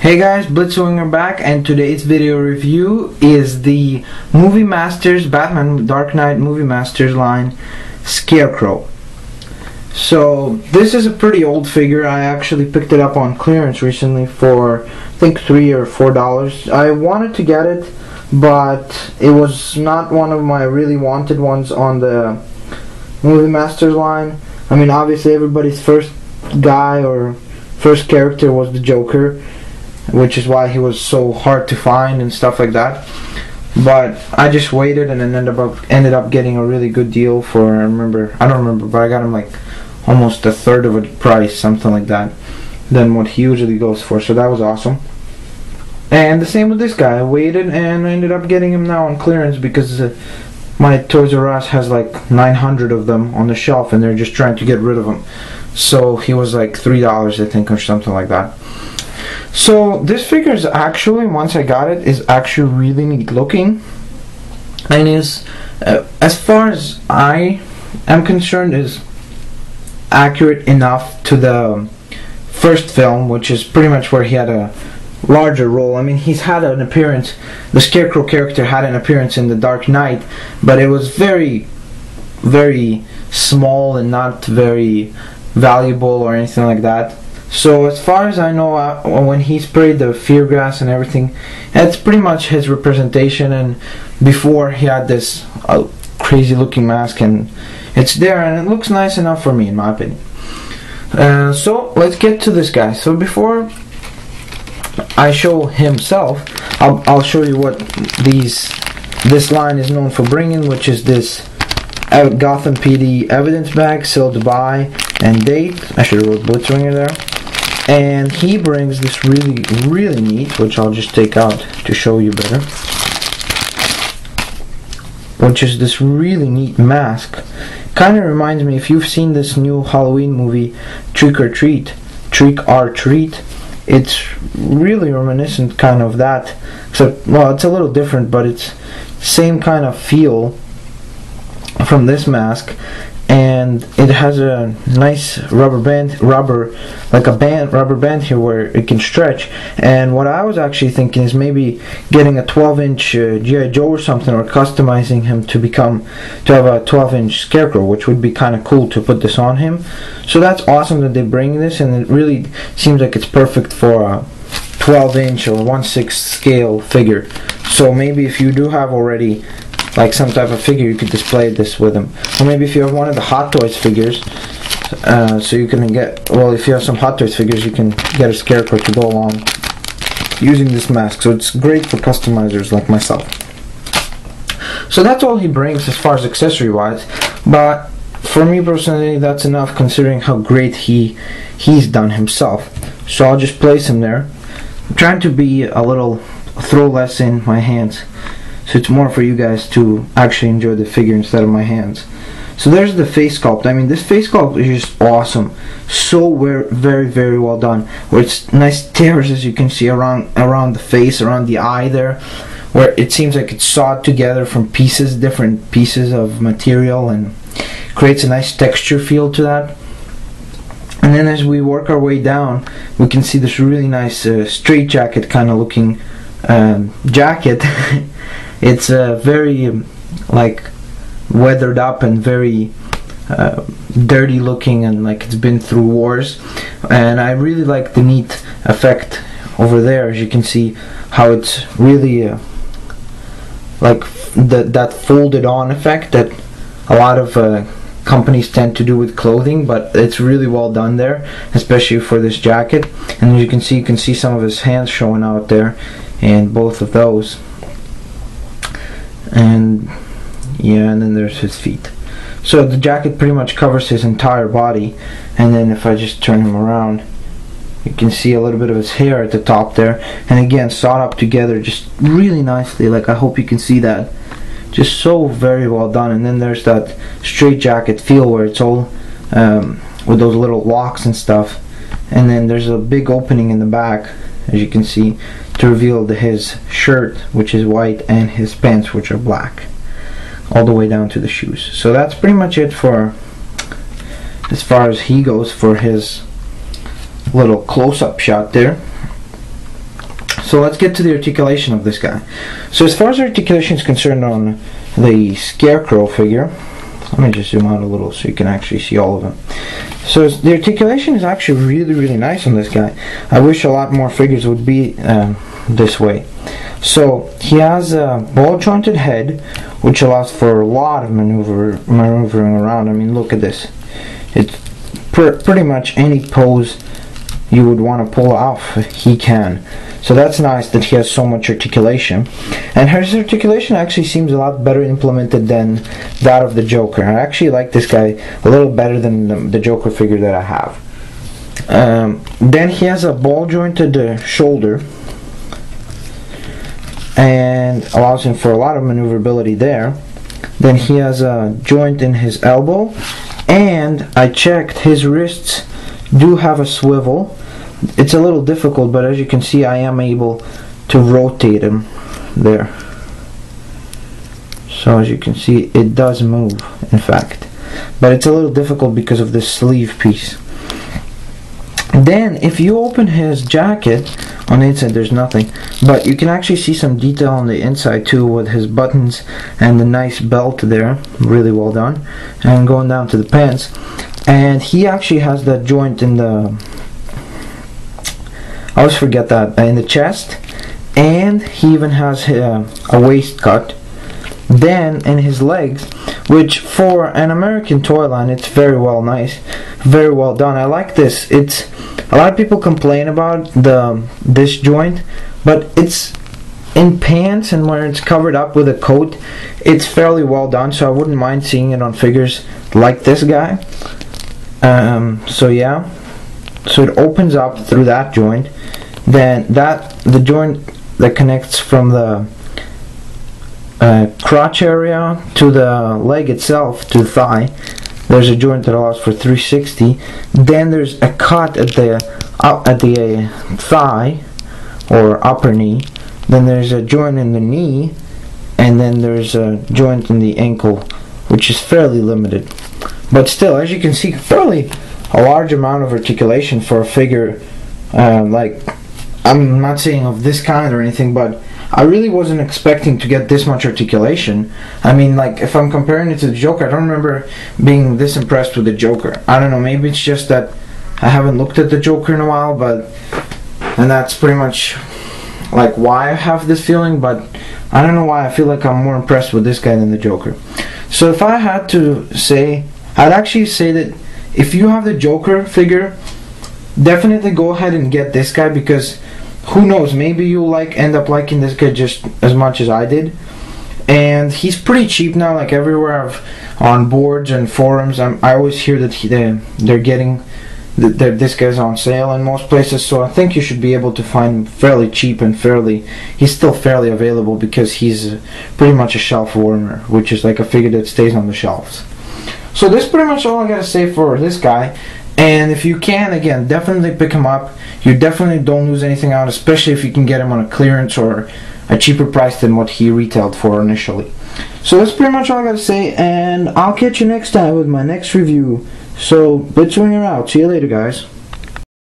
Hey guys, Blitzwinger back, and today's video review is the Movie Masters Batman Dark Knight Movie Masters line Scarecrow. So this is a pretty old figure. I actually picked it up on clearance recently for I think $3 or $4. I wanted to get it, but it was not one of my really wanted ones on the Movie Masters line. I mean, obviously everybody's first guy or first character was the Joker, which is why he was so hard to find and stuff like that. But I just waited and then ended up getting a really good deal for, I don't remember, but I got him like almost a third of the price, something like that, than what he usually goes for. So that was awesome. And the same with this guy. I waited and I ended up getting him now on clearance because my Toys R Us has like 900 of them on the shelf and they're just trying to get rid of them. So he was like $3, I think, or something like that. So this figure is actually, once I got it, is actually really neat looking, and is, as far as I am concerned, is accurate enough to the first film, which is pretty much where he had a larger role. I mean, he's had an appearance, the Scarecrow character had an appearance in The Dark Knight, but it was very, very small and not very valuable or anything like that. So as far as I know, when he sprayed the fear gas and everything, that's pretty much his representation. And before, he had this crazy looking mask, and it's there and it looks nice enough for me, in my opinion. So let's get to this guy. So before I show himself, I'll show you what this line is known for bringing, which is this Gotham PD evidence bag, sealed by and date. I should have wrote Blitzwinger there. And he brings this really, really neat, which I'll just take out to show you better, which is this really neat mask. Kind of reminds me, if you've seen this new Halloween movie, Trick or Treat, it's really reminiscent kind of that. So, well, it's a little different, but it's same kind of feel from this mask. And it has a nice rubber band here where it can stretch. And what I was actually thinking is maybe getting a 12-inch G.I. Joe or something, or customizing him to have a 12-inch Scarecrow, which would be kind of cool to put this on him. So that's awesome that they bring this, and it really seems like it's perfect for a 12-inch or 1/6 scale figure. So maybe if you do have already like some type of figure, you could display this with them. Or maybe if you have one of the Hot Toys figures, so you can get, well, if you have some Hot Toys figures, you can get a Scarecrow to go along using this mask. So it's great for customizers like myself. So that's all he brings as far as accessory wise, but for me personally, that's enough considering how great he's done himself. So I'll just place him there. I'm trying to be a little, throw less in my hands, so it's more for you guys to actually enjoy the figure instead of my hands. So there's the face sculpt. I mean, this face sculpt is just awesome. So very, very well done. Where it's nice tears, as you can see, around the face, around the eye there, where it seems like it's sawed together from different pieces of material, and creates a nice texture feel to that. And then as we work our way down, we can see this really nice straight jacket kind of looking jacket. It's very like weathered up and very dirty looking, and like it's been through wars. And I really like the neat effect over there, as you can see how it's really like that folded on effect that a lot of companies tend to do with clothing, but it's really well done there, especially for this jacket. And as you can see some of his hands showing out there, and both of those. And yeah, and then there's his feet. So the jacket pretty much covers his entire body. And then if I just turn him around, you can see a little bit of his hair at the top there, and again sawed up together just really nicely. Like, I hope you can see that, just so very well done. And then there's that straight jacket feel where it's all with those little locks and stuff. And then there's a big opening in the back, as you can see, to reveal his shirt, which is white, and his pants, which are black, all the way down to the shoes. So that's pretty much it for as far as he goes for his little close-up shot there. So let's get to the articulation of this guy. So as far as articulation is concerned on the Scarecrow figure, let me just zoom out a little so you can actually see all of them. So the articulation is actually really nice on this guy. I wish a lot more figures would be this way. So he has a ball jointed head, which allows for a lot of maneuvering around. I mean, look at this. It's pretty much any pose you would want to pull off, he can. So that's nice that he has so much articulation. And his articulation actually seems a lot better implemented than that of the Joker. I actually like this guy a little better than the Joker figure that I have. Then he has a ball jointed shoulder, and allows him for a lot of maneuverability there. Then he has a joint in his elbow, and I checked, his wrists do have a swivel. It's a little difficult, but as you can see, I am able to rotate him there. So as you can see, it does move, in fact, but it's a little difficult because of this sleeve piece. Then if you open his jacket, on the inside there's nothing, but you can actually see some detail on the inside too, with his buttons and the nice belt there, really well done. And going down to the pants, and he actually has that joint in the, I always forget that, in the chest, and he even has a waist cut. Then in his legs, which for an American toy line, it's very well done. I like this. It's, a lot of people complain about this joint, but it's in pants and where it's covered up with a coat, it's fairly well done, so I wouldn't mind seeing it on figures like this guy. So yeah, so it opens up through that joint. Then the joint that connects from the crotch area to the leg itself, to the thigh, there's a joint that allows for 360. Then there's a cut at the thigh or upper knee. Then there's a joint in the knee, and then there's a joint in the ankle, which is fairly limited, but still, as you can see, fairly a large amount of articulation for a figure. Like, I'm not saying of this kind or anything, but I really wasn't expecting to get this much articulation. I mean, like, if I'm comparing it to the Joker, I don't remember being this impressed with the Joker. I don't know, maybe it's just that I haven't looked at the Joker in a while, and that's pretty much like why I have this feeling, but I don't know why I feel like I'm more impressed with this guy than the Joker. So if I had to say, I'd actually say that if you have the Joker figure, definitely go ahead and get this guy, because who knows, maybe you'll end up liking this guy just as much as I did. And he's pretty cheap now, like everywhere on boards and forums. I always hear that they're getting this guy's on sale in most places, so I think you should be able to find him fairly cheap, and he's still fairly available, because he's pretty much a shelf warmer, which is like a figure that stays on the shelves. So this is pretty much all I gotta say for this guy. And if you can, again, definitely pick him up. You definitely don't lose anything out, especially if you can get him on a clearance or a cheaper price than what he retailed for initially. So that's pretty much all I gotta say, and I'll catch you next time with my next review. So, Blitzwinger out. See you later, guys.